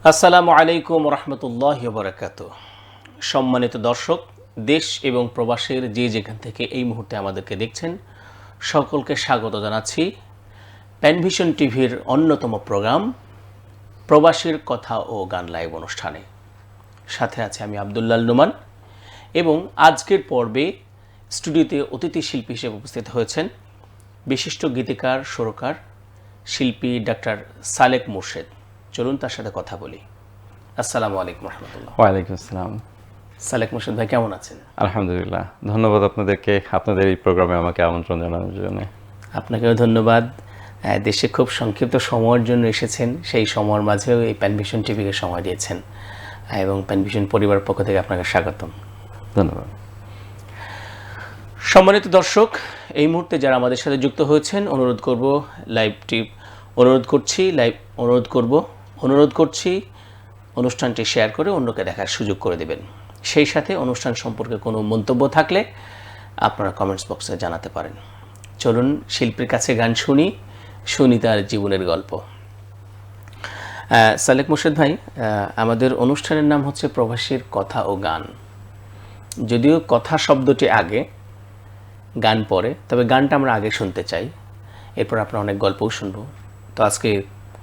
আসসালামু আলাইকুম রহমতুল্লাহি ওয়া বারাকাতুহু। সম্মানিত দর্শক, দেশ এবং প্রবাসের যে যেখান থেকে এই মুহূর্তে আমাদেরকে দেখছেন, সকলকে স্বাগত জানাচ্ছি প্যানভিশন টিভির অন্যতম প্রোগ্রাম প্রবাসীর কথা ও গান লাইভ অনুষ্ঠানে। সাথে আছে আমি আব্দুল্লাহ নুমান এবং আজকের পর্বে স্টুডিওতে অতিথি শিল্পী হিসেবে উপস্থিত হয়েছেন বিশিষ্ট গীতিকার, সুরকার, শিল্পী ডাক্তার সালেক মোর্শেদ। চলুন তার সাথে কথা বলি। আসসালামু আলাইকুম রহমতুল্লাহ। ওয়ালাইকুম আসসালাম। সালেক মোর্শেদ ভাই, কেমন আছেন? আলহামদুলিল্লাহ, ধন্যবাদ আপনাদেরকে আপনাদের এই প্রোগ্রামে আমাকে আমন্ত্রণ জানানোর জন্য। আপনাকেও ধন্যবাদ। দেশে খুব সংক্ষিপ্ত সময়ের জন্য এসেছেন, সেই সময়ের মাঝেও এই প্যানভিশন টিভিকে সময় দিয়েছেন এবং প্যানভিশন পরিবারের পক্ষ থেকে আপনাকে স্বাগতম। ধন্যবাদ। সম্মানিত দর্শক, এই মুহূর্তে যারা আমাদের সাথে যুক্ত হয়েছেন, অনুরোধ করছি অনুষ্ঠানটি শেয়ার করে অন্যকে দেখার সুযোগ করে দেবেন। সেই সাথে অনুষ্ঠান সম্পর্কে কোনো মন্তব্য থাকলে আপনারা কমেন্টস বক্সে জানাতে পারেন। চলুন শিল্পীর কাছে গান শুনি তার জীবনের গল্প। সালেক মোর্শেদ ভাই, আমাদের অনুষ্ঠানের নাম হচ্ছে প্রবাসীর কথা ও গান। যদিও কথা শব্দটি আগে, গান পরে, তবে গানটা আমরা আগে শুনতে চাই, এরপর আপনার অনেক গল্পও শুনবো। তো আজকে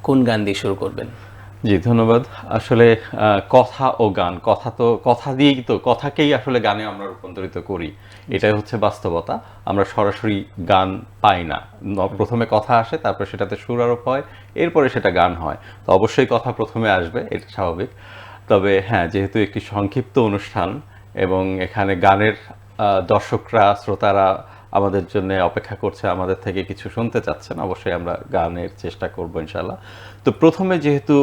কোন গান দিয়ে শুরু করবেন? জি, ধন্যবাদ। আসলে কথা ও গান, কথা দিয়েই তো কথাকেই আসলে গানে আমরা রূপান্তরিত করি, এটাই হচ্ছে বাস্তবতা। আমরা সরাসরি গান পাই না, প্রথমে কথা আসে, তারপর সেটাতে সুর আরোপ হয়, এরপরে সেটা গান হয়। তো অবশ্যই কথা প্রথমে আসবে, এটা স্বাভাবিক। তবে হ্যাঁ, যেহেতু একটি সংক্ষিপ্ত অনুষ্ঠান এবং এখানে গানের দর্শকরা, শ্রোতারা আমাদের জন্য অপেক্ষা করছে, আমাদের থেকে কিছু শুনতে চাচ্ছেন, অবশ্যই আমরা গানের চেষ্টা করব ইনশাআল্লাহ। তো প্রথমে যেহেতু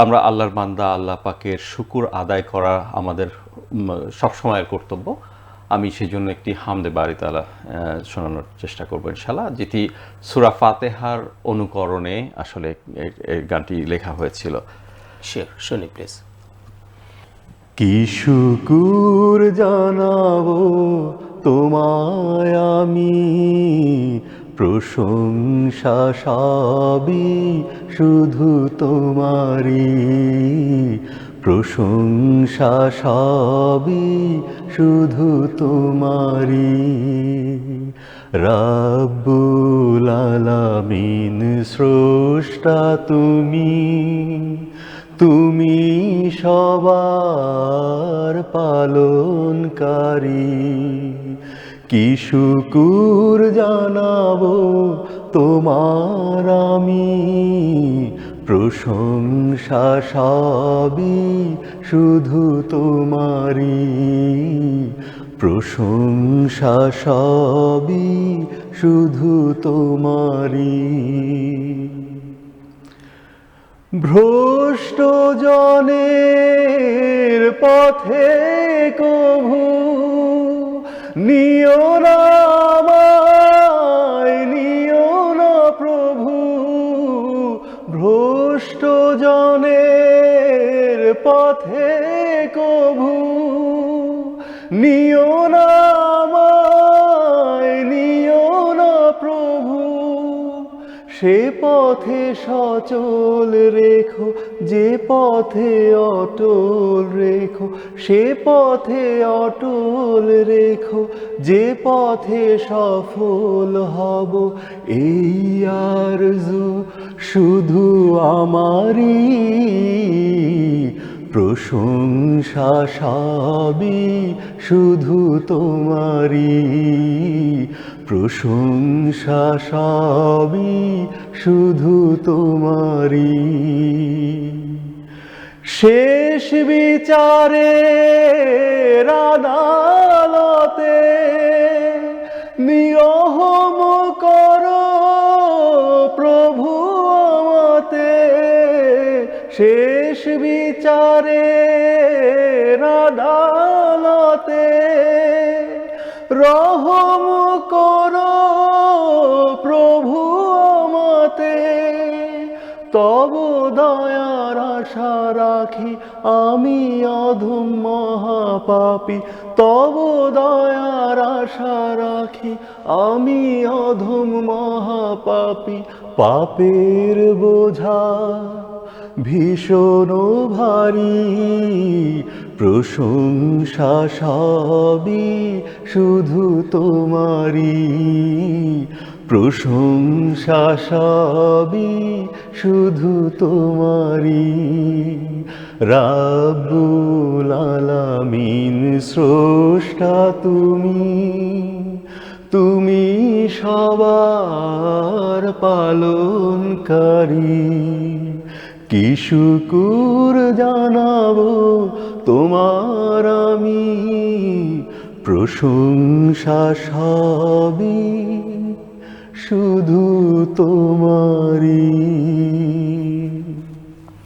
আমরা আল্লাহর বান্দা, আল্লাহ পাকের শুকুর আদায় করা আমাদের সবসময়ের কর্তব্য, আমি সেই জন্য একটি হামদে বারি তাআলা শোনানোর চেষ্টা করব ইনশাআল্লাহ, যেটি সূরা ফাতিহার অনুকরণে আসলে এই গানটি লেখা হয়েছিল। শিওর, শুনি প্লিজ। কি শুকুর জানাবো তোমায় আমি, প্রশংসা সবই শুধু তোমারি, প্রশংসা সবই শুধু তোমারি। রাব্বুল আলামিন স্রষ্টা তুমি সবার পালনকারী। কি শুকুর জানাবো তোমার আমি, প্রশংসা সবই শুধু তোমারি, প্রশংসা সবই শুধু তোমারি। ভ্রষ্ট জনের পথে কভু নিও না আমায়, নিও না প্রভু। ভ্রষ্ট জনের পথে কভু নিও না আমায়, নিও না প্রভু। সে পথে সচল রেখো, যে পথে অটল রেখো, সে পথে অটল রেখো, যে পথে সফল হব। এই আরজু শুধু আমারি, প্রশংসা সবই শুধু তোমারি, প্রশংসা সবই শুধু তোমারি। শেষ বিচারের আদালতে নিয়ম করো প্রভু আমাতে, শেষ বিচারের আদালতে রহম করো প্রভু আমাতে। তব দয়ার আশা রাখি আমি অধম মহাপাপী, তব দয়ার আশা রাখি আমি অধম মহাপাপী। পাপের বোঝা ভীষণ ভারী, প্রশংসা সবই শুধু তোমারই, প্রশংসা সবই শুধু তোমারই। রাব্বুল আলামিন স্রষ্টা তুমি, তুমি সবার পালনকারী। কি শুকুর জানাবো তোমার আমি, প্রশংসা সবই শুধু তোমারই।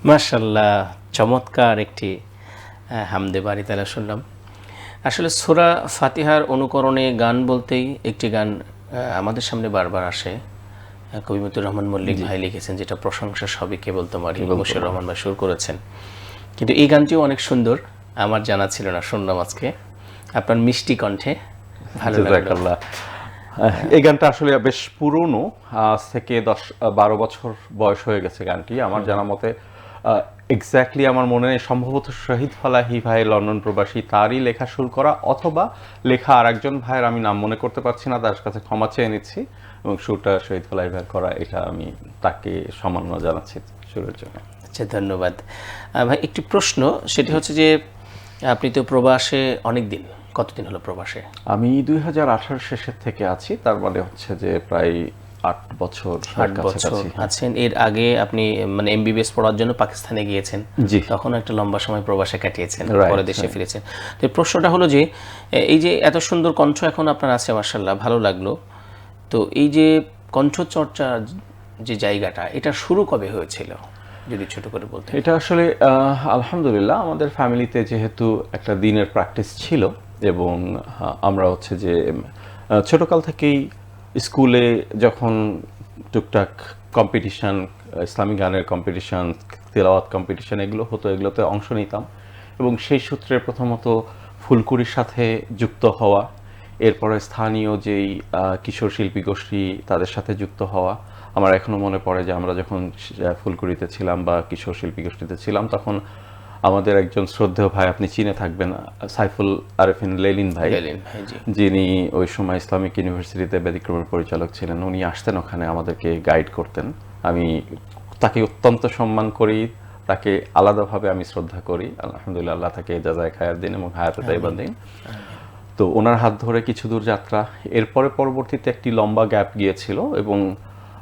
মাশাআল্লাহ, চমৎকার একটি হামদে বাড়ি তালা শুনলাম। আসলে সূরা ফাতিহার অনুকরণে গান বলতেই একটি গান আমাদের সামনে বারবার আসে, কবি মতিউর রহমান মল্লিক ভাই লিখেছেন, যেটা প্রশংসা সবই কেবল তোমারই, মুশিউর রহমান ভাই সুর করেছেন। কিন্তু এই গানটিও অনেক সুন্দর, আমার জানা ছিল না, শুনলাম আজকে আপনার মিষ্টি কণ্ঠে, ভালো লাগলো। জাযাকাল্লাহ। এই গানটা আসলে বেশ পুরনো, আজ থেকে 10-12 বছর বয়স হয়ে গেছে গানটি আমার জানা মতে। এক্স্যাক্টলি আমার মনে নেই, সম্ভবত শহীদ ফালাহি ভাই লন্ডন প্রবাসী, তারই লেখা সুর করা, অথবা লেখা আর একজন ভাইয়ের, আমি নাম মনে করতে পারছি না, তার কাছে ক্ষমা চেয়ে নিচ্ছি। এবং সুরটা শহীদ ফালাহি ভাইয়ের করা, এটা আমি তাকে সম্মাননা জানাচ্ছি সুরের জন্য। আচ্ছা, ধন্যবাদ ভাই। একটি প্রশ্ন, সেটি হচ্ছে যে আপনি তো প্রবাসে অনেক দিন, কতদিন হলো প্রবাসে? আমি 2018 শেষের থেকে আছি, তার মানে হচ্ছে যে প্রায় 8 বছর 8 বছর আছেন। এর আগে আপনি মানে এমবিবিএস পড়ার জন্য পাকিস্তানে গিয়েছেন, জি, তখন একটা লম্বা সময় প্রবাসে কাটিয়েছেন, Right, পরে দেশে ফিরেছেন। তো এই প্রশ্নটা হলো যে এই যে এত সুন্দর কণ্ঠ এখন আপনার আছে, মাশাআল্লাহ, ভালো লাগলো। তো এই যে কণ্ঠচর্চা যে জায়গাটা, এটা শুরু কবে হয়েছিল যদি ছোট করে বলতেন? এটা আসলে আলহামদুলিল্লাহ আমাদের ফ্যামিলিতে যেহেতু একটা দিনের প্র্যাকটিস ছিল, এবং আমরা হচ্ছে যে ছোটকাল থেকেই স্কুলে যখন টুকটাক কম্পিটিশন, ইসলামিক গানের কম্পিটিশন, তেলাওয়াত কম্পিটিশন এগুলো হতো, এগুলোতে অংশ নিতাম। এবং সেই সূত্রে প্রথমত ফুলকুড়ির সাথে যুক্ত হওয়া, এরপরে স্থানীয় যেই কিশোর শিল্পী গোষ্ঠী, তাদের সাথে যুক্ত হওয়া। আমার এখনো মনে পড়ে যে আমরা যখন ফুলকুড়িতে ছিলাম বা কিশোর শিল্পী গোষ্ঠীতে ছিলাম, তখন আমাদের একজন শ্রদ্ধেয় ভাই, আপনি চিনে থাকবেন, সাইফুল আরেফিন লেলিন ভাই, যিনি ওই সময় ইসলামিক ইউনিভার্সিটিতে ব্যতিক্রমের পরিচালক ছিলেন, উনি আসতেন ওখানে আমাদেরকে গাইড করতেন। আমি তাকে অত্যন্ত সম্মান করি, তাকে আলাদাভাবে আমি শ্রদ্ধা করি। আলহামদুলিল্লাহ, আল্লাহ তাকে জাযায়ে খায়ের দিন এবং হায়াতে তাইয়্যিবা দিন। তো ওনার হাত ধরে কিছু দূর যাত্রা, এরপরে পরবর্তীতে একটি লম্বা গ্যাপ গিয়েছিল। এবং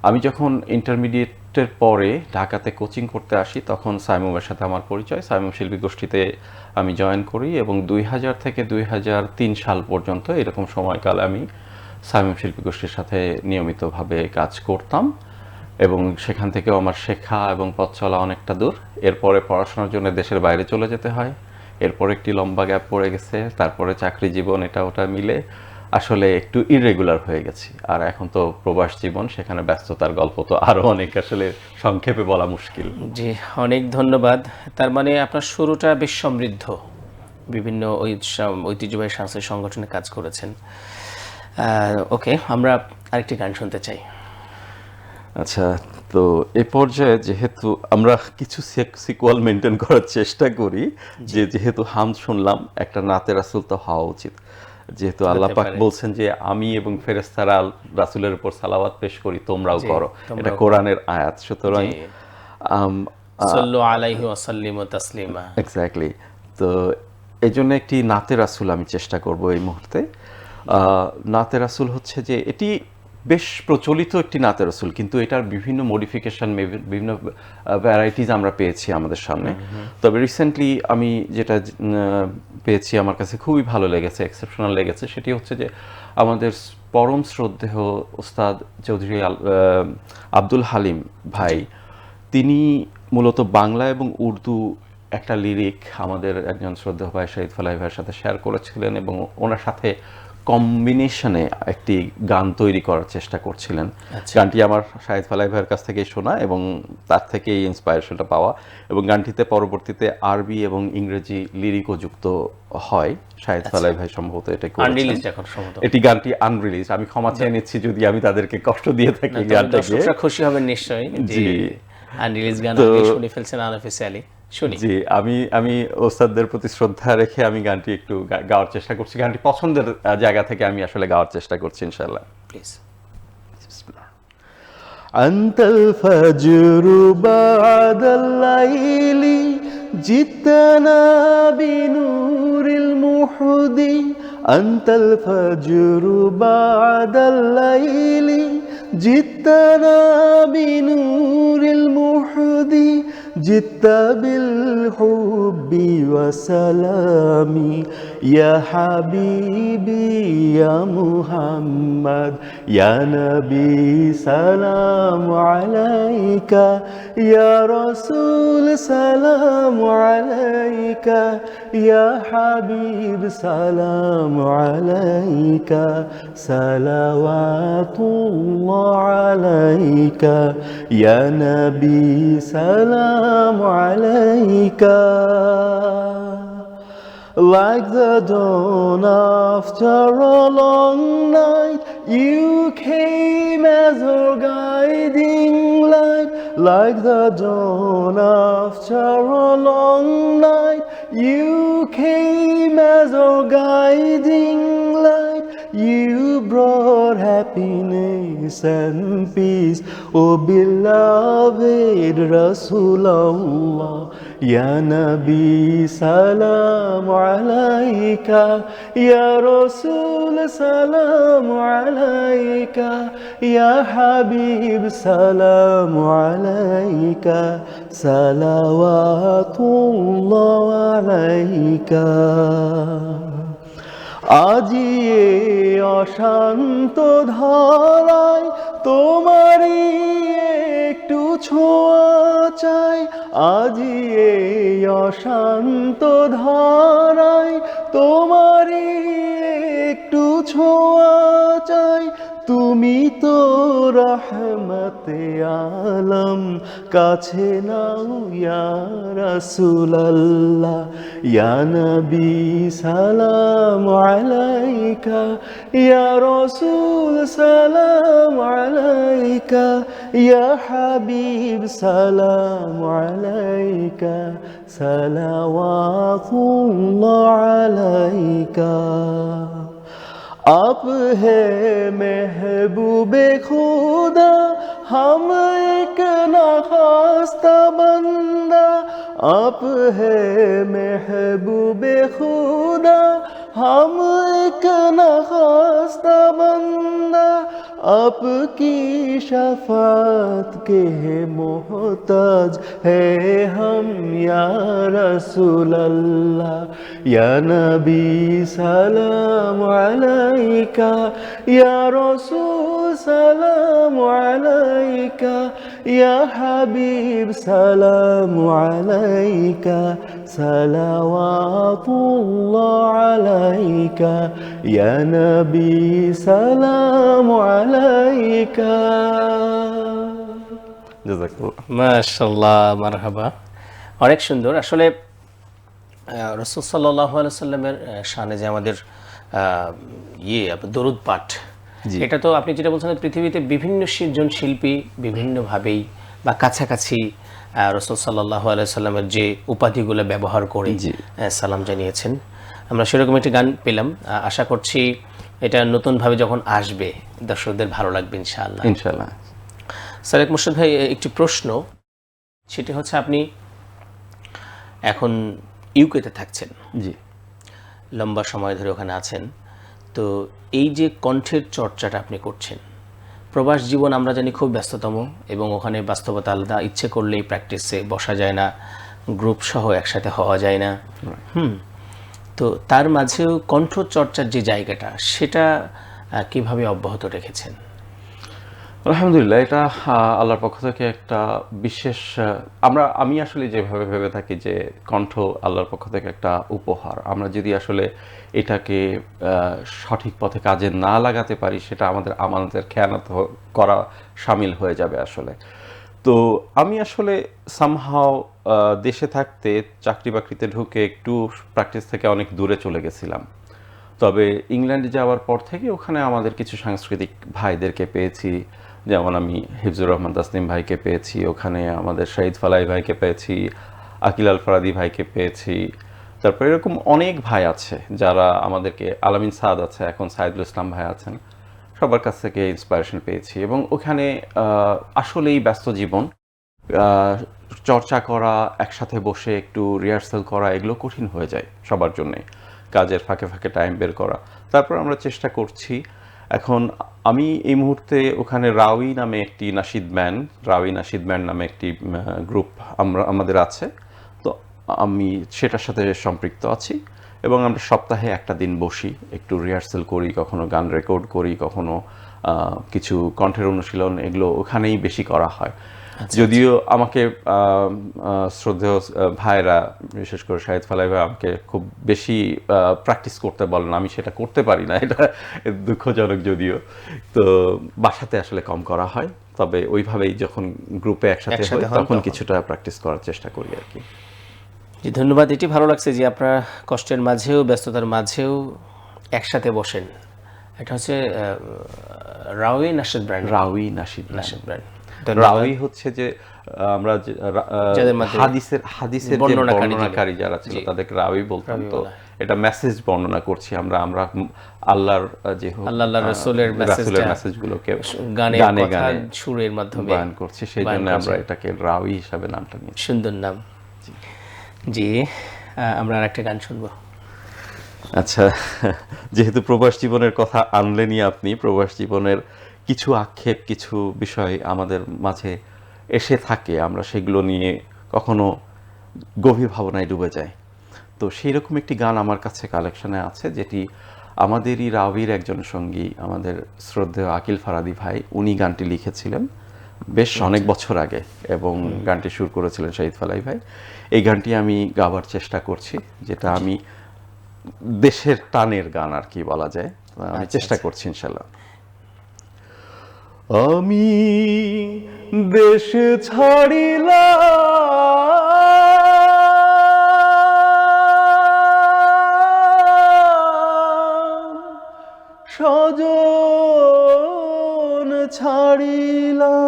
আমি যখন ইন্টারমিডিয়েটের পরে ঢাকাতে কোচিং করতে আসি, তখন সাইমুমের সাথে আমার পরিচয়। সাইমুম শিল্পী গোষ্ঠীতে আমি জয়েন করি, এবং 2000 থেকে 2003 সাল পর্যন্ত এরকম সময়কাল আমি সাইমুম শিল্পী গোষ্ঠীর সাথে নিয়মিতভাবে কাজ করতাম। এবং সেখান থেকেও আমার শেখা এবং পথ চলা অনেকটা দূর। এরপরে পড়াশোনার জন্য দেশের বাইরে চলে যেতে হয়, এরপর একটি লম্বা গ্যাপ পড়ে গেছে, তারপরে চাকরি জীবন, এটা ওটা মিলে আসলে একটু ইররেগুলার হয়ে গেছি। আর এখন তো প্রবাস জীবন, সেখানে ব্যস্ততার গল্প তো আরও অনেক, আসলে সংক্ষেপে বলা মুশকিল। জি, অনেক ধন্যবাদ। তার মানে আপনার শুরুটা বেশ সমৃদ্ধ, বিভিন্ন ঐতিহ্যবাহী সাংস্কৃতিক সংগঠনে কাজ করেছেন। ওকে, আমরা আরেকটি গান শুনতে চাই। আচ্ছা, তো এ পর্যায়ে যেহেতু আমরা কিছু সিকুয়াল মেনটেন করার চেষ্টা করি, যে যেহেতু হামদ শুনলাম, একটা নাতে রাসূল তো হওয়া উচিত। যেহেতু আল্লাহ পাক বলছেন যে আমি এবং ফেরেশতারা রাসূলের উপর সালাওয়াত পেশ করি, তোমরাও করো, এটা কোরআনের আয়াত। সুতরাং সাল্লু আলাইহি ওয়া সাল্লিমু তাসলিমা। এক্স্যাক্টলি। তো এই জন্য একটি নাতে রাসূল আমি চেষ্টা করব এই মুহূর্তে। নাতে রাসূল হচ্ছে যে এটি বেশ প্রচলিত একটি নাতে রাসূল, কিন্তু এটার বিভিন্ন মডিফিকেশন, বিভিন্ন ভ্যারাইটিস আমরা পেয়েছি আমাদের সামনে। তবে রিসেন্টলি আমি যেটা পেয়েছি, আমার কাছে খুবই ভালো লেগেছে, এক্সেপশনাল লেগেছে, সেটি হচ্ছে যে আমাদের পরম শ্রদ্ধেয় ওস্তাদ চৌধুরী আব্দুল হালিম ভাই, তিনি মূলত বাংলা এবং উর্দু একটা লিরিক আমাদের একজন শ্রদ্ধেয় ভাই শহীদ ফালাহি ভাইয়ের সাথে শেয়ার করেছিলেন, এবং ওনার সাথে কম্বিনেশনে একটি গান তৈরি করার চেষ্টা করছিলেন। গানটি আমার শাহিদ ফালাহি ভাইয়ের কাছ থেকেই শোনা এবং তার থেকেই ইন্সপায়ারেশনটা পাওয়া, এবং গানটিতে পরবর্তীতে আরবি এবং ইংরেজি লিরিকও যুক্ত হয়। শাহিদ ফালাহি ভাই সম্ভবত এটা করেছেন। এটি গানটি আনরিলিজ, আমি ক্ষমা চেয়ে নিচ্ছি যদি আমি তাদেরকে কষ্ট দিয়ে থাকি। গানটাকে খুশি হবেন নিশ্চয়ই। জি, আনরিলিজ গান তো- আগে শুনে ফেলছেন আনঅফিসিয়ালি, শুনি। জি, আমি ওস্তাদদের প্রতি শ্রদ্ধা রেখে আমি গানটি একটু গাওয়ার চেষ্টা করছি। গানটি পছন্দের জায়গা থেকে আমি আসলে গাওয়ার চেষ্টা করছি ইনশাআল্লাহ। Please. أنت الفجر بعد الليل جئتنا بنور المحدي أنت الفجر بعد الليل جئتنا بنور المحدي جئت بالحب وسلام يا حبيبي يا محمد يا نبي سلام عليك يا رسول سلام عليك يا حبيب سلام عليك صلوات الله عليك يا نبي سلام عليك Like the dawn after a long night, you came as our guiding light. Like the dawn after a long night, you came as our guiding light. You brought happiness and peace, oh beloved Rasulullah. Ya Nabi salam alayka, Ya Rasul salam alayka, Ya Habib salam alayka, salawatullah alayka. আজি এই অশান্ত ধারায় তোমারই একটু ছোঁয়া চাই আজি এই অশান্ত ধারায় তোমারই একটু ছোঁয়া চাই তুমি তো রহমতে আলম কাছে নাও ইয়া রাসূলুল্লাহ ইয়া নবী সালাম আলাইকা ইয়া রাসূল সালাম আলাইকা ইয়া হাবিব সালাম আলাইকা সালাওয়াতুল্লাহ আলাইকা आप है महबूबे खुदा हम एक नाखास्ता बंदा आप है महबूबे खुदा हम एक नाखास्ता बंदा आपकी शफात के मोहताज है हम या रसूल अल्लाह या नबी सलाम अलैका या रसूल सलाम अलैका या हबीब सलाम अलैका सलावातुल्लाह अलैका या नबी सलाम अलैका জাযাকাল্লাহ। মাশাআল্লাহ, মারহাবা, অনেক সুন্দর। আসলে রাসূল সাল্লাল্লাহু আলাইহি সাল্লামের শানে যে আমাদের দরুদ পাঠ, এটা তো আপনি যেটা বলছেন পৃথিবীতে বিভিন্ন জন শিল্পী বিভিন্নভাবেই বা কাছাকাছি রাসূল সাল্লাল্লাহু আলাইহি সাল্লামের যে উপাধিগুলো ব্যবহার করে সালাম জানিয়েছেন। আমরা সেরকম একটি গান পেলাম, আশা করছি এটা নতুনভাবে যখন আসবে দর্শকদের ভালো লাগবে ইনশাআল্লাহ। ইনশাআল্লাহ। সারেক মুর্শিদ ভাই, একটি প্রশ্ন, সেটি হচ্ছে আপনি এখন ইউকেতে থাকছেন, জি, লম্বা সময় ধরে ওখানে আছেন, তো এই যে কণ্ঠের চর্চাটা আপনি করছেন, প্রবাস জীবন আমরা জানি খুব ব্যস্ততম এবং ওখানে বাস্তবতা আলাদা, ইচ্ছে করলেই প্র্যাকটিসে বসা যায় না, গ্রুপ সহ একসাথে হওয়া যায় না, তো তার মাঝেও কণ্ঠ চর্চার যে জায়গাটা সেটা কিভাবে অব্যাহত রেখেছেন? আলহামদুলিল্লাহ, এটা আল্লাহর পক্ষ থেকে একটা বিশেষ, আমি আসলে যেভাবে ভেবে থাকি যে কণ্ঠ আল্লাহর পক্ষ থেকে একটা উপহার। আমরা যদি আসলে এটাকে সঠিক পথে কাজে না লাগাতে পারি, সেটা আমাদের আমানতের খেয়ানত করা শামিল হয়ে যাবে আসলে। তো আমি আসলে সামহাও দেশে থাকতে চাকরি বাকরিতে ঢুকে একটু প্র্যাকটিস থেকে অনেক দূরে চলে গেছিলাম। তবে ইংল্যান্ডে যাওয়ার পর থেকে ওখানে আমাদের কিছু সাংস্কৃতিক ভাইদেরকে পেয়েছি যেমন আমি হিফজুর রহমান তাসনিম ভাইকে পেয়েছি, ওখানে আমাদের শহীদ ফালাই ভাইকে পেয়েছি, আকিল আল ফারাদি ভাইকে পেয়েছি, তারপর এরকম অনেক ভাই আছে যারা আমাদেরকে, আলামিন সাদ আছে, এখন সাইদুল ইসলাম ভাই আছেন, সবার কাছ থেকে ইন্সপিরেশন পেয়েছি। এবং ওখানে আসলেই ব্যস্ত জীবন, চর্চা করা, একসাথে বসে একটু রিহার্সাল করা, এগুলো কঠিন হয়ে যায় সবার জন্যে, কাজের ফাঁকে ফাঁকে টাইম বের করা। তারপর আমরা চেষ্টা করছি। এখন আমি এই মুহূর্তে ওখানে রাউই নামে একটি নাশিদ ব্যান্ড নামে একটি গ্রুপ আমাদের আছে, তো আমি সেটার সাথে সম্পৃক্ত আছি এবং আমরা সপ্তাহে একটা দিন বসি, একটু রিহার্সাল করি, কখনো গান রেকর্ড করি, কখনো কিছু কণ্ঠের অনুশীলন, এগুলো ওখানেই বেশি করা হয়। যদিও আমাকে শ্রদ্ধেয় ভাইরা, বিশেষ করে শাহিদ ফালাই ভাই আমাকে খুব বেশি প্র্যাকটিস করতে বলেন, আমি সেটা করতে পারি না, এটা দুঃখজনক। যদিও তো বাসাতে আসলে কম করা হয়, তবে ওইভাবেই যখন গ্রুপে একসাথে হই তখন কিছুটা প্র্যাকটিস করার চেষ্টা করি আর কি। জি, ধন্যবাদ। এটি ভালো লাগছে যে আপনারা কষ্টের মাঝেও, ব্যস্ততার মাঝেও একসাথে বসেন। এটা হচ্ছে রাউই নাশিদ ব্র্যান্ড। রাউই হচ্ছে যে আমরা হাদিসের বর্ণনাকারী যারা ছিল তাদেরকে রাউই বলতাম। তো এটা মেসেজ বর্ণনা করছি আমরা আল্লাহর যে আল্লাহর রাসূলের মেসেজগুলোকে গানে সুরের মাধ্যমে বয়ান করছি, সেই জন্য আমরা এটাকে রাউই হিসাবে নামটা নিয়েছি। সুন্দর নাম। জি, আমরা আরেকটা গান শুনবো। আচ্ছা, যেহেতু প্রবাস জীবনের কথা আনলেনই আপনি, প্রবাস জীবনের কিছু আক্ষেপ, কিছু বিষয় আমাদের মাঝে এসে থাকে, আমরা সেগুলো নিয়ে কখনো গভীর ভাবনায় ডুবে যাই। তো সেই রকম একটি গান আমার কাছে কালেকশনে আছে, যেটি আমাদেরই রাউইর একজন সঙ্গী, আমাদের শ্রদ্ধেয় আকিল ফারাদি ভাই, উনি গানটি লিখেছিলেন বেশ অনেক বছর আগে এবং গানটি সুর করেছিলেন শহীদ ফালাই ভাই। এই গানটি আমি গাবার চেষ্টা করছি, যেটা আমি দেশের টানের গান আর কি বলা যায়, আমি চেষ্টা করছি ইনশাল্লাহ। আমি দেশ ছাড়িলাম, স্বজন ছাড়িলাম,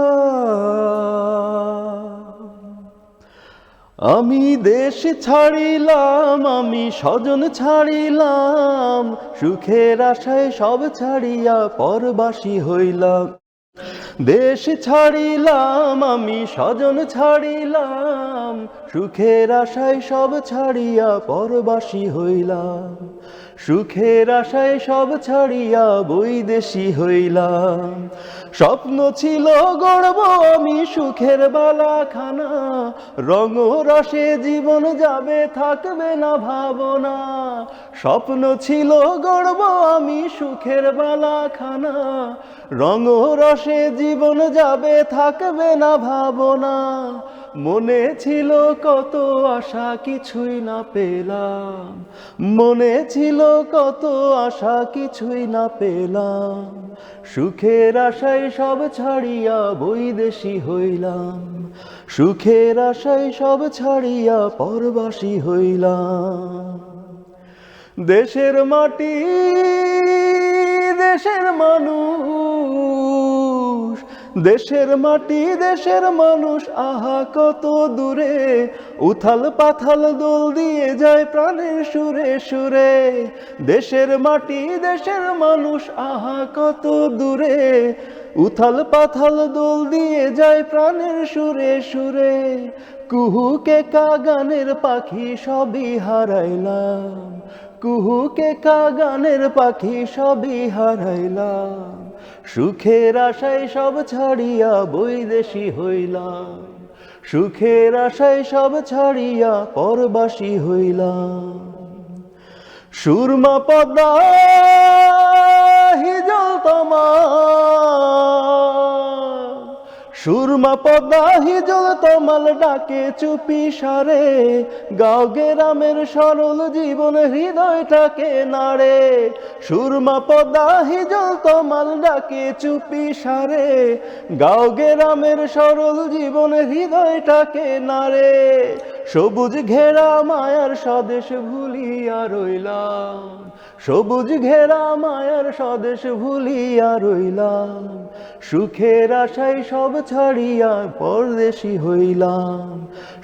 আমি দেশ ছাড়িলাম, আমি স্বজন ছাড়িলাম, সুখের আশায় সব ছাড়িয়া পরবাসী হইলাম। দেশ ছাড়িলাম, আমি স্বজন ছাড়িলাম, সুখের আশায় সব ছাড়িয়া পরবাসী হইলাম। সুখের আশায় সব ছাড়িয়া বৈদেশী হইলাম। স্বপ্ন ছিল গড়ব আমি সুখের বালাখানা, রঙ রসে জীবন যাবে থাকবে না ভাবনা। স্বপ্ন ছিল গড়ব আমি সুখের বালাখানা, রঙ রসে জীবন যাবে থাকবে না ভাবনা। মনে ছিল কত আশা কিছুই না পেলাম, মনে ছিল কত আশা কিছুই না পেলাম। সুখের আশায় সব ছাড়িয়া বৈদেশী হইলাম, সুখের আশায় সব ছাড়িয়া পরবাসী হইলাম। দেশের মাটি, দেশের মানুষ, দেশের মাটি, দেশের মানুষ, আহা কত দূরে, উথাল পাথাল দোল দিয়ে যায় প্রাণের সুরে সুরে। দেশের মাটি, দেশের মানুষ, আহা কত দূরে, উথাল পাথাল দোল দিয়ে যায় প্রাণের সুরে সুরে। কুহুকে কা গানের পাখি সবই হারাইলাম, কুহুকে কা গানের পাখি সবই হারাইলাম। সুখের আশায় সব ছাড়িয়া বৈদেশী হইলাম, সুখের আশায় সব ছাড়িয়া পরবাসী হইলাম। সুরমা পদ্মা হিজল তমাল, সুরমা পদ্মা হিজল তমাল ডাকে চুপি সারে, গাঁও গ্রামের সরল জীবন হৃদয়টাকে নাড়ে। সুরমা পদ্মা হিজল তমাল ডাকে চুপি সারে, গাঁও গ্রামের সরল জীবন হৃদয়টাকে নাড়ে। সবুজ ঘেরা মায়ার স্বদেশ ভুলিয়া রইলাম, সবুজ ঘেরা মায়ার স্বদেশ ভুলিয়া রইলাম, সুখের আশায় সব ছাড়িয়া পরদেশী হইলাম,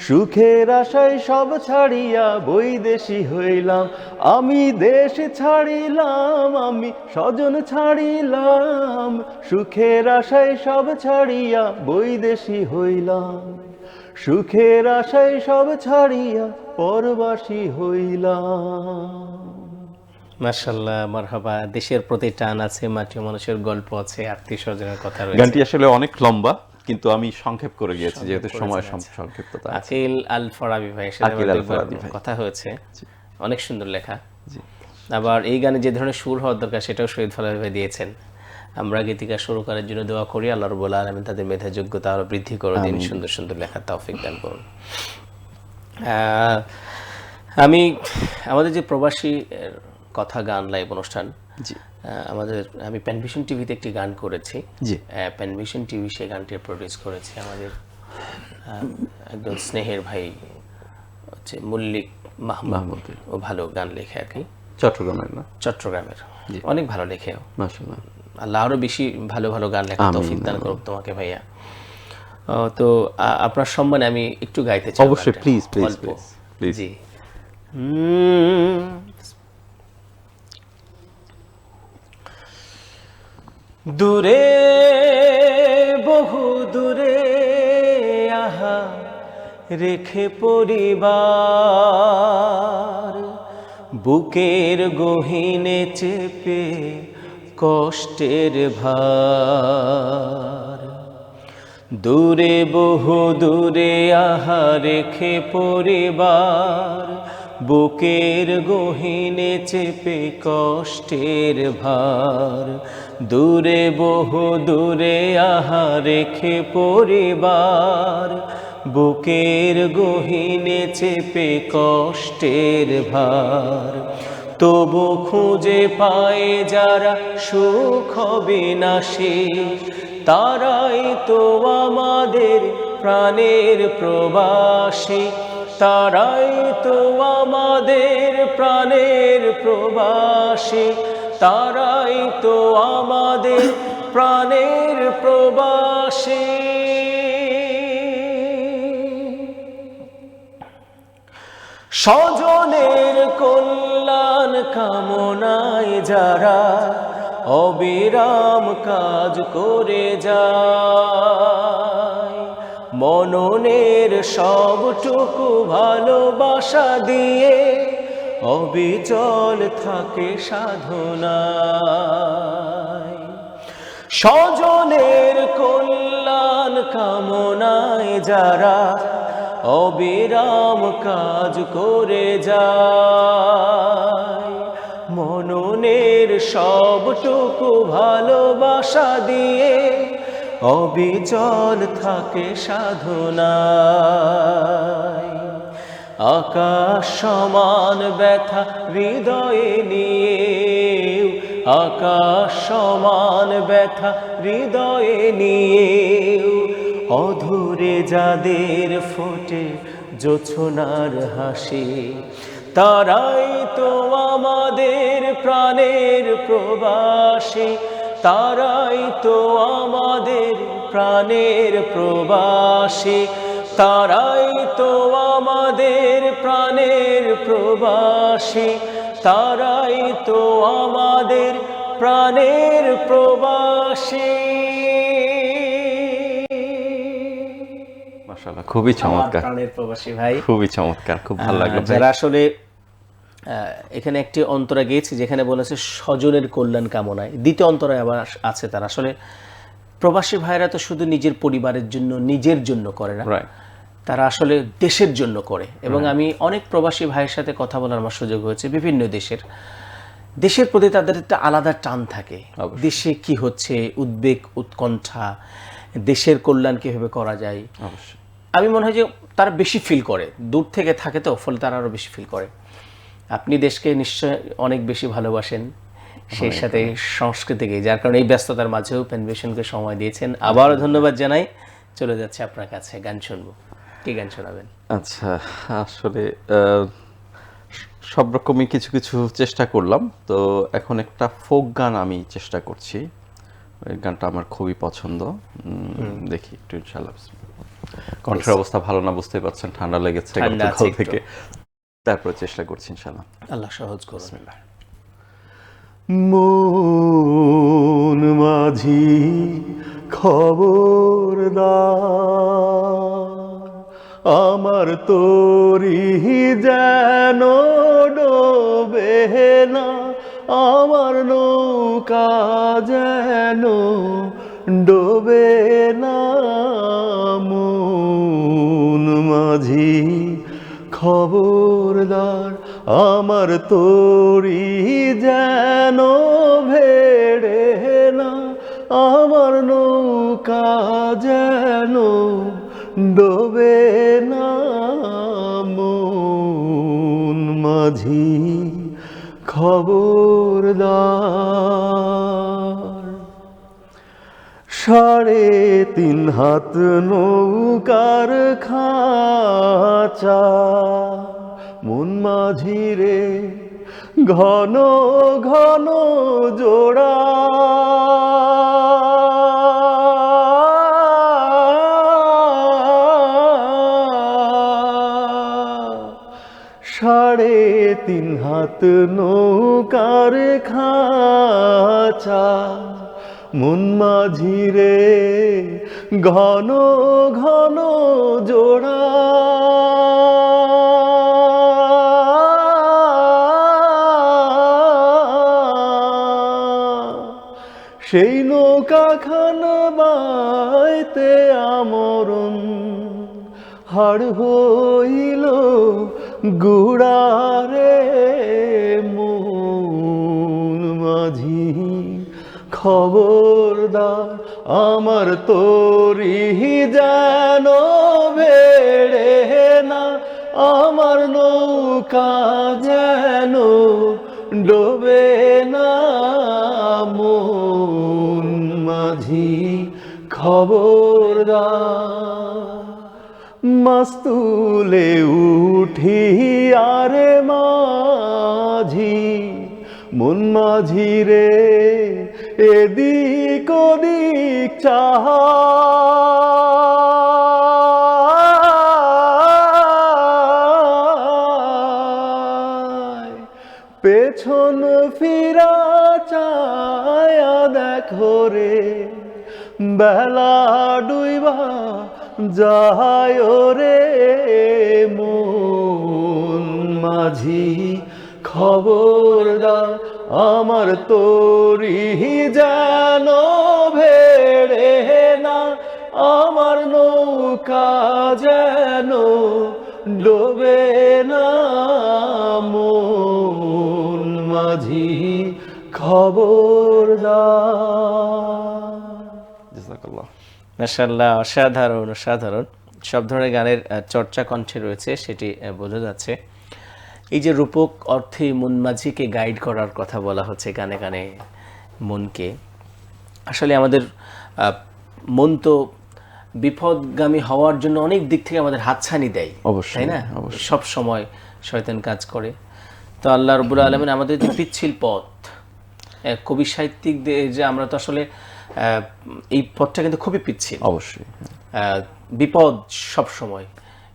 সুখের আশায় সব ছাড়িয়া বৈদেশী হইলাম। আমি দেশ ছাড়িলাম, আমি স্বজন ছাড়িলাম, সুখের আশায় সব ছাড়িয়া বৈদেশী হইলাম, সুখের আশায় সব ছাড়িয়া পরবাসী হইলাম। মাশাআল্লাহ, মারহাবা। দেশের প্রতি টান আছে, মাটি মানুষের গল্প আছে, আত্মীয় স্বজনের কথা রয়েছে। গানটি আসলে অনেক লম্বা, কিন্তু আমি সংক্ষেপ করে গিয়েছি যেহেতু সময় সংক্ষিপ্ততা। আকিল আল ফারাবি ভাই সাথে আকিল আল ফারাবি ভাই। কথা হয়েছে, অনেক সুন্দর লেখা। আবার এই গানে যে ধরনের সুর হওয়ার দরকার সেটাও শহীদ ফারাবি ভাই দিয়েছেন। আমরা গীতিকা শুরু করার জন্য দোয়া করি, আল্লাহ রাব্বুল আলামিন তাদের মেধা যোগ্যতা আরো বৃদ্ধি করে দিন, সুন্দর সুন্দর লেখার তৌফিক দান করুন। আমি আমাদের যে প্রবাসী কথা গান লাইভ অনুষ্ঠান, আমি প্যানভিশন টিভিতে একটি গান করেছি। প্যানভিশন টিভি সেই গানটি প্রডিউস করেছে আমাদের একজন স্নেহের ভাই হচ্ছে মল্লিক মাহমুদ। ও ভালো গান লেখে আর কি, চট্টগ্রামের না? চট্টগ্রামের, অনেক ভালো লেখেও। মাশাআল্লাহ, আল্লাহ আরো বেশি ভালো ভালো গান লেখার তৌফিক দান করুক তোমাকে ভাইয়া। তো আপনার সম্মানে আমি একটু গাইতে চাই। অবশ্যই, প্লিজ প্লিজ প্লিজ। জি। দূরে বহু দূরে আহা রেখে পরিবার, বুকের গহীনে চেপে কষ্টের ভার। দূরে বহু দূরে আহা রেখে পরিবার, বুকের গহীনে চেপে কষ্টের ভার। দূরে বহু দূরে আহা রেখে পরিবার, বুকের গহীনে চেপে কষ্টের ভার। তবু খুঁজে পায় যারা সুখ বিনাশী, তারাই তো আমাদের প্রাণের প্রবাসী, তারাই তো আমাদের প্রাণের প্রবাসী, তারাই তো আমাদের প্রাণের প্রবাসী। স্বজনের কল্যাণ কামনায় যারা অবিরাম কাজ করে যায়, মননের সবটুকু ভালোবাসা দিয়ে অবিচল থাকে সাধনায়। স্বজনের কল্যাণ কামনায় যারা অবিরাম কাজ করে যায়, মননের সবটুকু ভালোবাসা দিয়ে অবিচল থাকে সাধনায়। আকাশ সমান ব্যথা হৃদয়ে নিয়ে, আকাশ সমান ব্যথা হৃদয়ে নিয়ে, অধরে যাদের ফোটে জোছনার হাসি, তারাই তো আমাদের প্রাণের প্রবাসী, তারাই তো আমাদের প্রাণের প্রবাসী, তারাই তো আমাদের প্রাণের প্রবাসী, তারাই তো আমাদের প্রাণের প্রবাসী। মাশাআল্লাহ, খুবই চমৎকার। প্রাণের প্রবাসী ভাই, খুবই চমৎকার, খুব ভালো লাগলো। যারা আসলে এখানে একটি অন্তরা গেয়েছে যেখানে বলেছে স্বজনের কল্যাণ কামনায়, দ্বিতীয় অন্তরায় আবার আছে তারা আসলে প্রবাসী ভাইরা তো শুধু নিজের পরিবারের জন্য নিজের জন্য করে না, তারা আসলে দেশের জন্য করে। এবং আমি অনেক প্রবাসী ভাইয়ের সাথে কথা বলার আমার সুযোগ হয়েছে, বিভিন্ন দেশের প্রতি তাদের একটা আলাদা টান থাকে। দেশে কি হচ্ছে, উদ্বেগ উৎকণ্ঠা, দেশের কল্যাণ কিভাবে করা যায়, আমি মনে হয় যে তারা বেশি ফিল করে, দূর থেকে থাকে তো, ফলে তারা আরো বেশি ফিল করে। আপনি দেশকে নিশ্চয় অনেক বেশি ভালোবাসেন, সেই সাথে সংস্কৃতিকে, যার কারণে এই ব্যস্ততার মাঝেও প্যানভিশনকে সময় দিয়েছেন। আবারও ধন্যবাদ জানাই। চলে যাচ্ছে আপনার কাছে, গান শুনবো। কি গান শোনাবেন? আচ্ছা, আসলে সব রকমই কিছু কিছু চেষ্টা করলাম, তো এখন একটা ফোক গান আমি চেষ্টা করছি। এই গানটা আমার খুবই পছন্দ। দেখি একটু ইনশাআল্লাহ। কণ্ঠের অবস্থা ভালো না, বুঝতে পারছেন, ঠান্ডা লেগেছে ঠান্ডা গতকাল আছে থেকে। তারপর চেষ্টা করছি ইনশাআল্লাহ। আল্লাহ সহজ করুন। বিসমিল্লাহ। মন মাঝি খবরদার, আমার তোরি যেন ডোবে না, আমার নৌকা যেন ডোবে না। মন মাঝি খবরদার, আমার তোরি যেন ভেড়ে না, আমার নৌকা যেন ডোবে না। মন মাঝি খবরদার, 3.5 হাত নৌকার খাঁচা, মন মাঝি রে ঘন ঘন জোড়া। সাড়ে 3 হাত নৌকার খাঁচা, মন মাঝি রে ঘন ঘন জোড়া। সেই নৌকা খান বাইতে আমরণ, হাড় হইল গুড়ারে। মন মাঝি খবরদার, আমার তোরি যেন ভেড়ে না, আমার নৌকা যেন ডোবে না। মন মাঝি খবরদার, মাস্তুলে উঠি আরে মাঝি, মন মাঝি রে এদিক ওদিক চাহা। পেছন ফিরা চায়া দেখো রে, বেলা ডুইবা যায় রে। মন মাঝি খবরদার, আমার তোরি যেন ভেড়ে না, আমার নৌকা যেন ডোবে না। মন মাঝি খবরদার। জাযাকাল্লাহ। মাশাআল্লাহ, অসাধারণ অসাধারণ। সব ধরনের গানের চর্চা কণ্ঠে রয়েছে, সেটি বোঝা যাচ্ছে। এই যে রূপক অর্থে মন মাঝিকে গাইড করার কথা বলা হচ্ছে গানে গানে মনকে, আসলে আমাদের মন তো বিপদগামী হওয়ার জন্য অনেক দিক থেকে আমাদের হাতছানি দেয়, অবশ্যই, তাই না? অবশ্যই। সব সময় শয়তান কাজ করে। তো আল্লাহ রাব্বুল আলামিন আমাদের যে পিচ্ছিল পথ, কবি সাহিত্যিকদের যে আমরা তো আসলে এই পথটা কিন্তু খুবই পিচ্ছিল, অবশ্যই বিপদ সব সময়,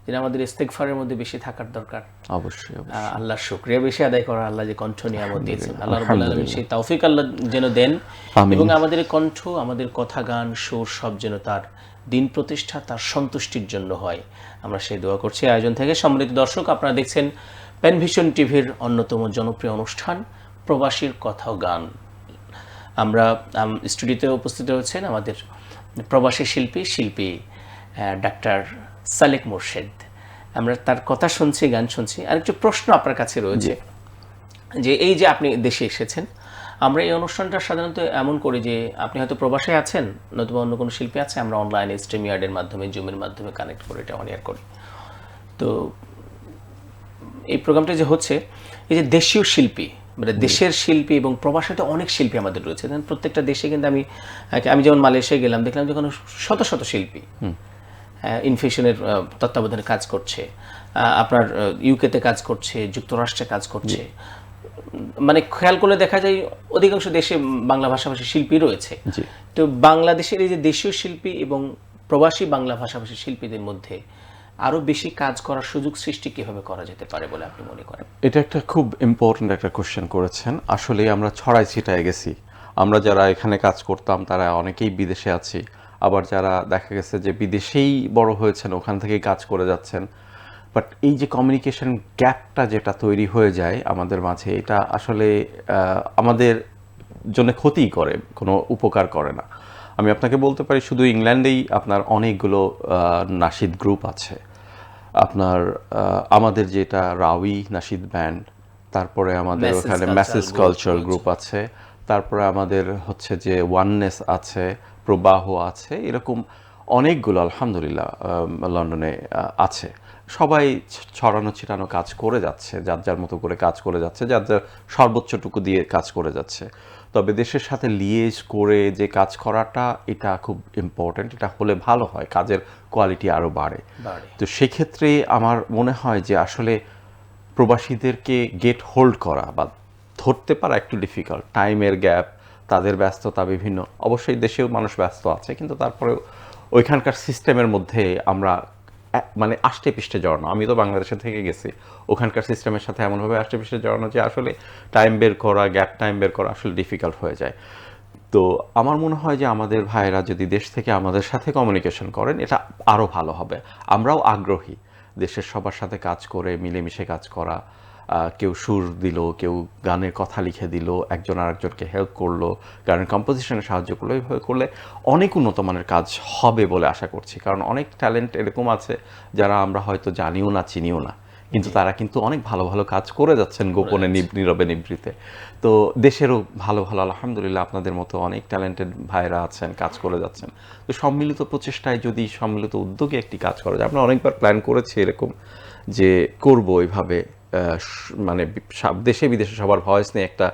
যেটা আমাদের ইস্তেগফারের মধ্যে বেশি থাকার দরকার। অবশ্যই আল্লাহর শুকরিয়া বেশি আদায় করা, আল্লাহ যে কণ্ঠ নিয়ামত দিয়েছেন, আল্লাহ রাব্বুল আলামিন সেই তৌফিক আল্লাহ যেন দেন, এবং আমাদের কণ্ঠ, আমাদের কথা, গান, সুর সব যেন তার দিন প্রতিষ্ঠা, তার সন্তুষ্টির জন্য হয়। আমরা সেই দোয়া করছি। আয়োজন থেকে সম্মানিত দর্শক, আপনারা দেখছেন প্যানভিশন টিভির অন্যতম জনপ্রিয় অনুষ্ঠান প্রবাসীর কথা ও গান। আমরা স্টুডিওতে উপস্থিত হয়েছেন আমাদের প্রবাসী শিল্পী ডাক্তার সালেক মোর্শেদ। আমরা তার কথা শুনছি, গান শুনছি। আরেকটি প্রশ্ন আপনার কাছে রয়েছে, যে এই যে আপনি দেশে এসেছেন, আমরা এই অনুষ্ঠানটা সাধারণত এমন করি যে আপনি হয়তো প্রবাসে আছেন, নতুবা অন্য কোনো শিল্পী আছে, আমরা অনলাইনে স্ট্রিমইয়ার্ডের মাধ্যমে, জুমের মাধ্যমে কানেক্ট করে এটা অন এয়ার করি। তো এই প্রোগ্রামটা যে হচ্ছে, এই যে দেশীয় শিল্পী, মানে দেশের শিল্পী এবং প্রবাসে তো অনেক শিল্পী আমাদের রয়েছে। প্রত্যেকটা দেশে কিন্তু আমি যেমন মালয়েশিয়ায় গেলাম, দেখলাম যে কোনো শত শত শিল্পী, ইনফেকশনের তত্ত্বাবধানে কাজ করছে, আপনার ইউকেতে কাজ করছে, যুক্তরাষ্ট্রে কাজ করছে। মানে খেয়াল করলে দেখা যায় অধিকাংশ দেশে বাংলা ভাষাভাষী শিল্পী রয়েছে। জি। তো বাংলাদেশের এই যে দেশীয় শিল্পী এবং প্রবাসী বাংলা ভাষাভাষী শিল্পীদের মধ্যে আরো বেশি কাজ করার সুযোগ সৃষ্টি কিভাবে করা যেতে পারে বলে আপনি মনে করেন? এটা একটা খুব ইম্পর্ট্যান্ট একটা কোশ্চেন করেছেন। আসলে আমরা ছড়াই ছিটায় গেছি। আমরা যারা এখানে কাজ করতাম তারা অনেকেই বিদেশে আছি, আবার যারা দেখা গেছে যে বিদেশেই বড় হয়েছেন ওখান থেকেই কাজ করে যাচ্ছেন। বাট এই যে কমিউনিকেশন গ্যাপটা যেটা তৈরি হয়ে যায় আমাদের মাঝে, এটা আসলে আমাদের জন্য ক্ষতিই করে, কোনো উপকার করে না। আমি আপনাকে বলতে পারি শুধু ইংল্যান্ডেই আপনার অনেকগুলো নাশিদ গ্রুপ আছে। আপনার আমাদের যেটা রাউই নাশিদ ব্যান্ড, তারপরে আমাদের Masses ওখানে Cultural ম্যাসেজ Group কালচার রয়েছে। গ্রুপ আছে, তারপরে আমাদের হচ্ছে যে ওয়াননেস আছে, প্রবাহ আছে, এরকম অনেকগুলো আলহামদুলিল্লাহ লন্ডনে আছে। সবাই ছড়ানো ছিটানো কাজ করে যাচ্ছে, যার যার মতো করে কাজ করে যাচ্ছে, যার যার সর্বোচ্চটুকু দিয়ে কাজ করে যাচ্ছে। তবে দেশের সাথে লিয়েজ করে যে কাজ করাটা, এটা খুব ইম্পর্ট্যান্ট। এটা হলে ভালো হয়, কাজের কোয়ালিটি আরও বাড়ে। তো সেক্ষেত্রে আমার মনে হয় যে আসলে প্রবাসীদেরকে গেট হোল্ড করা বা ধরতে পারা একটু ডিফিকাল্ট। টাইমের গ্যাপ, তাদের ব্যস্ততা বিভিন্ন, অবশ্যই দেশেও মানুষ ব্যস্ত আছে, কিন্তু তারপরেও ওইখানকার সিস্টেমের মধ্যে আমরা মানে আষ্টে পৃষ্ঠে জড়ানো। আমি তো বাংলাদেশে থেকে গেছি, ওখানকার সিস্টেমের সাথে এমনভাবে আষ্টে পৃষ্ঠে জড়ানো যে আসলে টাইম বের করা, গ্যাপ টাইম বের করা আসলে ডিফিকাল্ট হয়ে যায়। তো আমার মনে হয় যে আমাদের ভাইয়েরা যদি দেশ থেকে আমাদের সাথে কমিউনিকেশন করেন, এটা আরও ভালো হবে। আমরাও আগ্রহী দেশের সবার সাথে কাজ করে মিলেমিশে কাজ করা। কেউ সুর দিল, কেউ গানের কথা লিখে দিল, একজন আরেকজনকে হেল্প করলো, গানের কম্পোজিশনে সাহায্য করলো। এইভাবে করলে অনেক উন্নত মানের কাজ হবে বলে আশা করছি। কারণ অনেক ট্যালেন্ট এরকম আছে যারা আমরা হয়তো জানিও না, চিনিও না, কিন্তু তারা কিন্তু অনেক ভালো ভালো কাজ করে যাচ্ছেন গোপনে, নীরবে নিভৃতে। তো দেশেরও ভালো ভালো আলহামদুলিল্লাহ আপনাদের মতো অনেক ট্যালেন্টেড ভাইরা আছেন, কাজ করে যাচ্ছেন। তো সম্মিলিত প্রচেষ্টায় যদি সম্মিলিত উদ্যোগে একটি কাজ করা যায়, আমরা অনেকবার প্ল্যান করেছি এরকম যে করব এইভাবে, মানে দেশে বিদেশে সবার ভয়েস নিয়ে একটা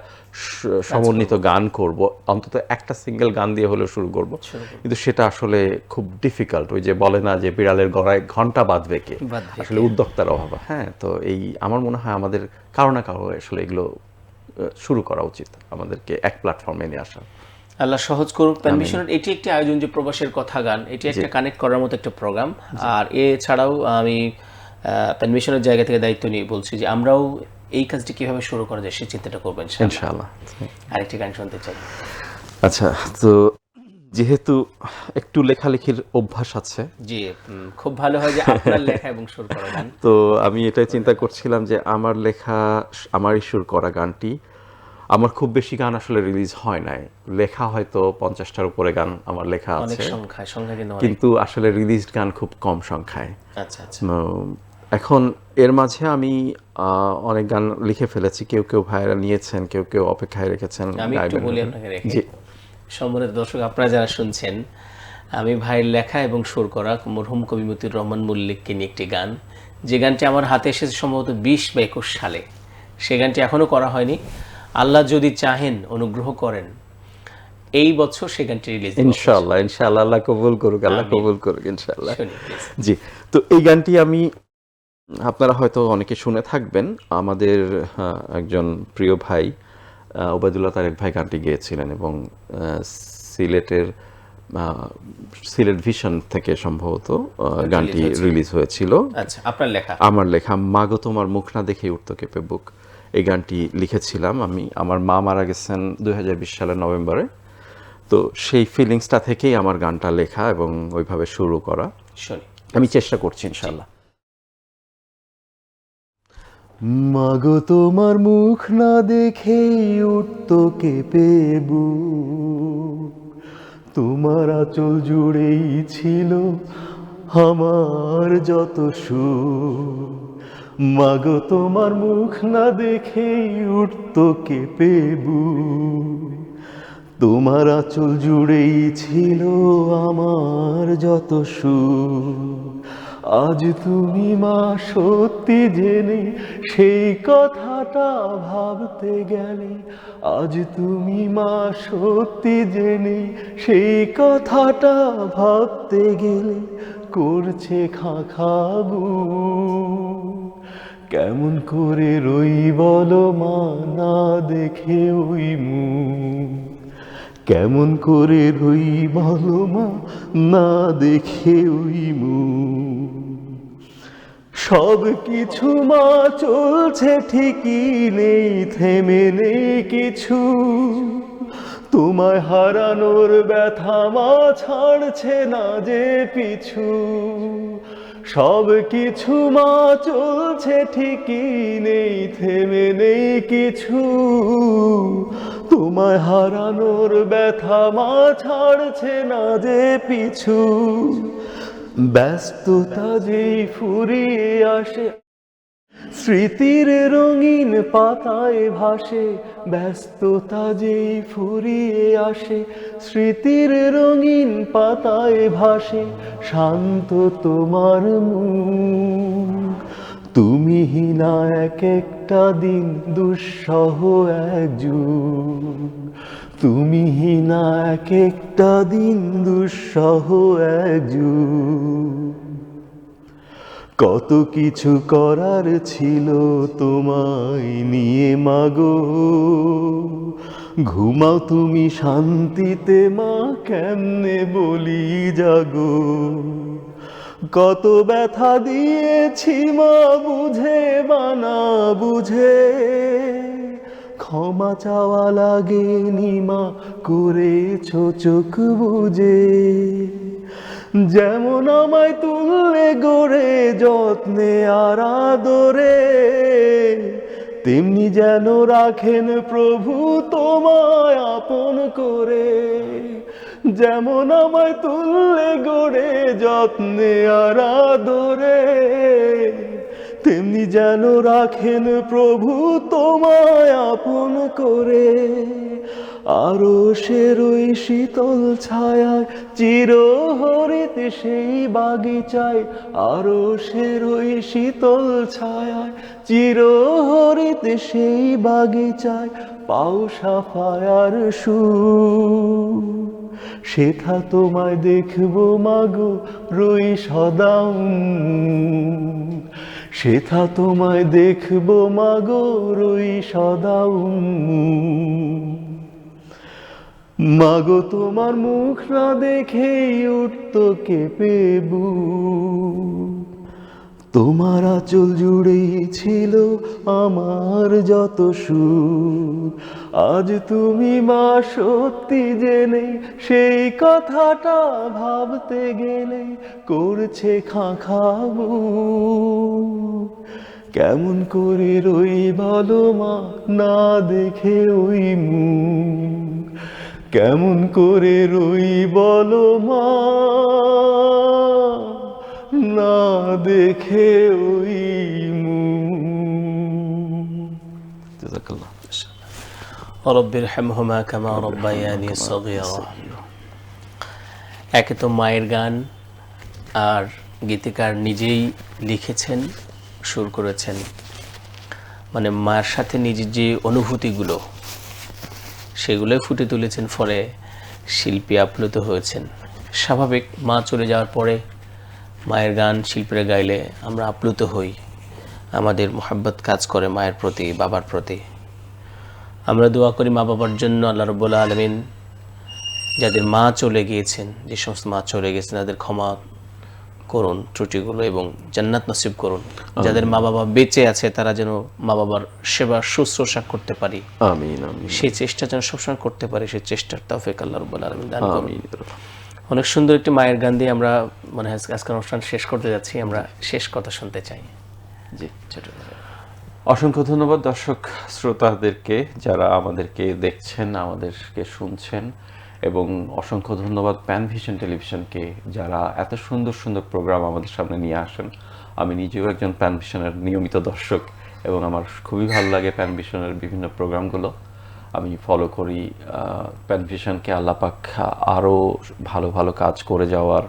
সমন্বিত গান করব, অন্তত একটা সিঙ্গেল গান দিয়ে হলেও শুরু করব। কিন্তু সেটা আসলে খুব ডিফিকাল্ট। ওই যে বলে না যে বিড়ালের গড়ায় ঘন্টা বাঁধবে কে, আসলে উদ্যোক্তার অভাব। হ্যাঁ, তো এই আমার মনে হয় আমাদের কারো না কারো আসলে এগুলো শুরু করা উচিত, আমাদেরকে এক প্ল্যাটফর্মে নিয়ে আসা। আল্লাহ সহজ করুক। প্যানভিশনের এটি একটি আয়োজন যে প্রবাসের কথা গান, এটি একটা কানেক্ট করার মতো একটা প্রোগ্রাম। আর এছাড়াও আমি প্যানভিশনের জায়গা থেকে দায়িত্ব নিয়ে বলছি যে আমরাও এই কাজটি কিভাবে শুরু করা যায় সেই চিন্তাটা করবেন ইনশাআল্লাহ। আরেকটি গান শুনতে চাই। আচ্ছা, তো যেহেতু একটু লেখালেখির অভ্যাস আছে, জি, খুব ভালো হয় যে আপনার লেখা এবং সুর করা গান। তো আমি এটাই চিন্তা করছিলাম যে আমার লেখা, আমারই সুর করা গানটি, আমার খুব বেশি গান আসলে রিলিজ হয় নাই। লেখা হয়তো 50টার উপরে গান আমার লেখা অনেক আছে, সংখ্যা কিন্তু আসলে রিলিজড গান খুব কম সংখ্যায়। আচ্ছা আচ্ছা। এখন এর মাঝে আমি অনেক গান লিখে ফেলেছি, কেউ কেউ ভাইরা নিয়েছেন, কেউ কেউ অপেক্ষায় রেখেছেন। আমি একটু বলি আপনাকে রেখে, সম্মানিত দর্শক আপনারা যারা শুনছেন, আমি ভাইয়ের লেখা এবং সুর করা মরহুম কবি মতিউর রহমান মল্লিককে নিয়ে একটি গান, যে গানটি আমার হাতে এসেছে সম্ভবত 20 বা 21 সালে। সে গানটি এখনও করা হয়নি। আল্লাহ যদি চাহেন, অনুগ্রহ করেন, এই বছর সে গানটি রিলিজ হবে ইনশাআল্লাহ। ইনশাআল্লাহ, আল্লাহ কবুল করুক, আল্লাহ কবুল করুক ইনশাআল্লাহ। শুনি প্লিজ। জি, তো এই গানটি আমি, আপনারা হয়তো অনেকে শুনে থাকবেন, আমাদের একজন প্রিয় ভাই ওবায়দুল্লাহ তারেক ভাই গানটি গেয়েছিলেন, এবং সিলেটের সিলেট ভিশন থেকে সম্ভবত গানটি রিলিজ হয়েছিল। আচ্ছা, আপনার লেখা? আমার লেখা। মাগো তোমার মুখ না দেখেই উঠতো কেঁপে বুক, এই গানটি লিখেছিলাম আমি। আমার মা মারা গেছেন 2020 সালের নভেম্বরে। তো সেই ফিলিংসটা থেকেই আমার গানটা লেখা এবং ওইভাবে শুরু করা। শুনি, আমি চেষ্টা করছি ইনশাআল্লাহ। মাগো তোমার মুখ না দেখেই উঠতো কেঁপে বুক, তোমার আঁচল জুড়েই ছিল আমার যত সুখ। মাগো তোমার মুখ না দেখেই উঠতো কেঁপে বুক, তোমার আঁচল জুড়েই ছিল আমার যত সুখ। আজ তুমি মা সত্যি জেনে সেই কথাটা ভাবতে গেলে, আজ তুমি মা সত্যি জেনে সেই কথাটা ভাবতে গেলে করছে খাখাবু, কেমন করে রই বলো মা না দেখে ওই মুখ, কেমন করে রই বলো মা না দেখে ওই মুখ। সব কিছু মা চলছে ঠিকই, নেই থেমে নেই কিছু, তোমায় হারানোর ব্যথা মা ছাড়ছে না যে পিছু। সব কিছু মা চলছে ঠিকই, নেই থেমে নেই কিছু, তোমায় হারানোর ব্যথা মা ছাড়ছে না যে পিছু। ব্যস্ততা যেই ফুরিয়ে আসে, স্মৃতির রঙিন পাতায় ভাসে, ব্যস্ততা যেই ফুরিয়ে আসে, স্মৃতির রঙিন পাতায় ভাসে, শান্ত তোমার মুখ। তুমিহীনা এক একটা দিন দুঃসহ এক যুগ, তুমিহীনা এক একটা দিন দুঃসহ এক যুগ। কত কিছু করার ছিল তোমায় নিয়ে মাগো, ঘুমাও তুমি শান্তিতে মা কেমনে বলি জাগো। কত ব্যথা দিয়েছি মা বুঝে বানা বুঝে, ক্ষমা চাওয়া লাগেনি মা করেছো চোখ বুঝে। যেমন আমায় তুললে গড়ে যত্নে আর আদরে, তেমনি যেন রাখেন প্রভু তোমায় আপন করে। যেমন আমায় তুললে গড়ে যত্নে আর আদরে, তেমনি যেন রাখেন প্রভু তোমায় আপন করে। আরো সের ওই শীতল ছায়ায় চিরহরিত সেই বাগিচায়, আরো সের ওই শীতল ছায়ায় চিরহরিত সেই বাগিচায়, পাও সাফায়ার সুর। সেথা তোমায় দেখবো মাগো রই সদা উন্মুখ, সেথা তোমায় দেখবো মাগো রই সদা উন্মুখ। মাগো তোমার মুখ না দেখেই উঠতো কেঁপে বুক, তোমার আঁচল জুড়েই ছিল আমার যত সুখ। আজ তুমি মা সত্যি জেনে সেই কথাটা ভাবতে গেলে করছে খাখাবু। কেমন করে রই বলো মা না দেখে ওই মুখ, কেমন করে রই বলো মা না দেখে ওই মুখ। জাযাকাল্লাহ। রব্বির হামহুমা কামা রব্বায়ানি সগীরা। একে তো মায়ের গান, আর গীতিকার নিজেই লিখেছেন, সুর করেছেন, মানে মায়ের সাথে নিজের যে অনুভূতিগুলো সেগুলোই ফুটে তুলেছেন, ফলে শিল্পী আপ্লুত হয়েছেন। স্বাভাবিক, মা চলে যাওয়ার পরে মায়ের গান শিল্পীরা গাইলে আমরা আপ্লুত হই, আমাদের মোহাব্বত কাজ করে মায়ের প্রতি, বাবার প্রতি। আমরা দোয়া করি মা বাবার জন্য, আল্লাহ রাব্বুল আলামিন যাদের মা চলে গিয়েছেন, যে সমস্ত মা চলে গেছেন তাদের ক্ষমা করুন ত্রুটিগুলো এবং জান্নাত নসিব করুন। যাদের মা বাবা বেঁচে আছে তারা যেন মা বাবার সেবা শুশ্রূষা করতে পারি, আমিন আমিন। সেই চেষ্টা যেন সবসময় করতে পারি, সেই চেষ্টার তৌফিক আল্লাহ রাব্বুল আলামিন দান করুন। আমিন। অনেক সুন্দর একটি মায়ের গান দিয়ে আমরা মানে আজকের অনুষ্ঠান শেষ করতে যাচ্ছি। আমরা শেষ কথা শুনতে চাই। জি, ছোট অসংখ্য ধন্যবাদ দর্শক শ্রোতাদেরকে যারা আমাদেরকে দেখছেন, আমাদেরকে শুনছেন, এবং অসংখ্য ধন্যবাদ প্যানভিশন টেলিভিশনকে যারা এত সুন্দর সুন্দর প্রোগ্রাম আমাদের সামনে নিয়ে আসেন। আমি নিজেও একজন প্যানভিশনের নিয়মিত দর্শক এবং আমার খুবই ভালো লাগে প্যানভিশনের বিভিন্ন প্রোগ্রামগুলো আমি ফলো করি। প্যানভিশনকে আল্লাহ পাক আরও ভালো ভালো কাজ করে যাওয়ার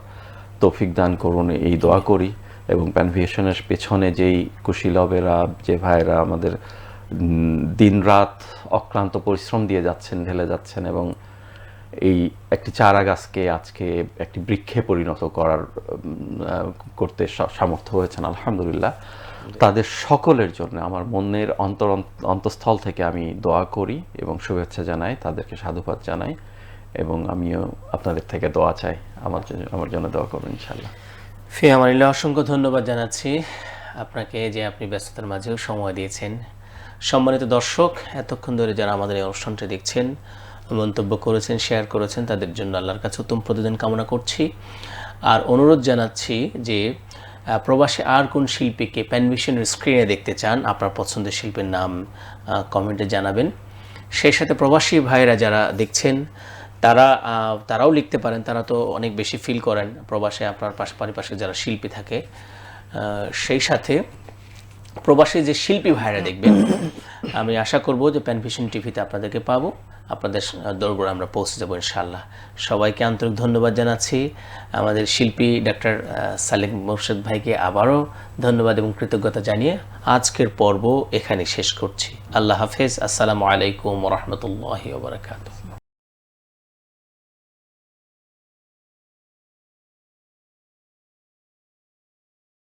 তৌফিক দান করুন এই দোয়া করি। এবং প্যানভিশনের পেছনে যেই কুশীলবেরা, যে ভাইয়েরা আমাদের দিনরাত অক্লান্ত পরিশ্রম দিয়ে যাচ্ছেন, ঢেলে যাচ্ছেন এবং এই একটি চারা গাছকে আজকে একটি বৃক্ষে পরিণত করতে সামর্থ্য হয়েছেন আলহামদুলিল্লাহ। তাদের সকলের জন্য আমার মনের অন্তঃস্থল থেকে আমি দোয়া করি এবং শুভেচ্ছা জানাই, তাদেরকে সাধুবাদ জানাই, এবং আমিও আপনাদের থেকে দোয়া চাই, আমার জন্য দোয়া করবেন ইনশাআল্লাহ। ফি আমানিল্লাহ, অসংখ্য ধন্যবাদ জানাচ্ছি আপনাকে যে আপনি ব্যস্ততার মাঝেও সময় দিয়েছেন। সম্মানিত দর্শক, এতক্ষণ ধরে যারা আমাদের এই অনুষ্ঠানটি দেখছেন, মন্তব্য করেছেন, শেয়ার করেছেন, তাদের জন্য আল্লাহর কাছে উত্তম প্রতিদান কামনা করছি। আর অনুরোধ জানাচ্ছি যে প্রবাসে আর কোন শিল্পীকে প্যানভিশনের স্ক্রিনে দেখতে চান, আপনার পছন্দের শিল্পীর নাম কমেন্টে জানাবেন। সেই সাথে প্রবাসী ভাইয়েরা যারা দেখছেন তারাও লিখতে পারেন, তারা তো অনেক বেশি ফিল করেন প্রবাসে আপনার পারিপার্শ্বিক যারা শিল্পী থাকে। সেই সাথে প্রবাসী যে শিল্পী ভাইরা দেখবেন, আমি আশা করব যে প্যানভিশন টিভিতে আপনাদেরকে পাবো, আপনাদের দরবারে আমরা পৌঁছে যাবো ইনশাআল্লাহ। সবাইকে আন্তরিক ধন্যবাদ জানাচ্ছি। আমাদের শিল্পী ডক্টর সালেক মোর্শেদ ভাইকে আবারও ধন্যবাদ এবং কৃতজ্ঞতা জানিয়ে আজকের পর্ব এখানে শেষ করছি। আল্লাহ হাফেজ। আসসালামু আলাইকুম ওয়া রাহমাতুল্লাহি ওয়া বারাকাতুহু।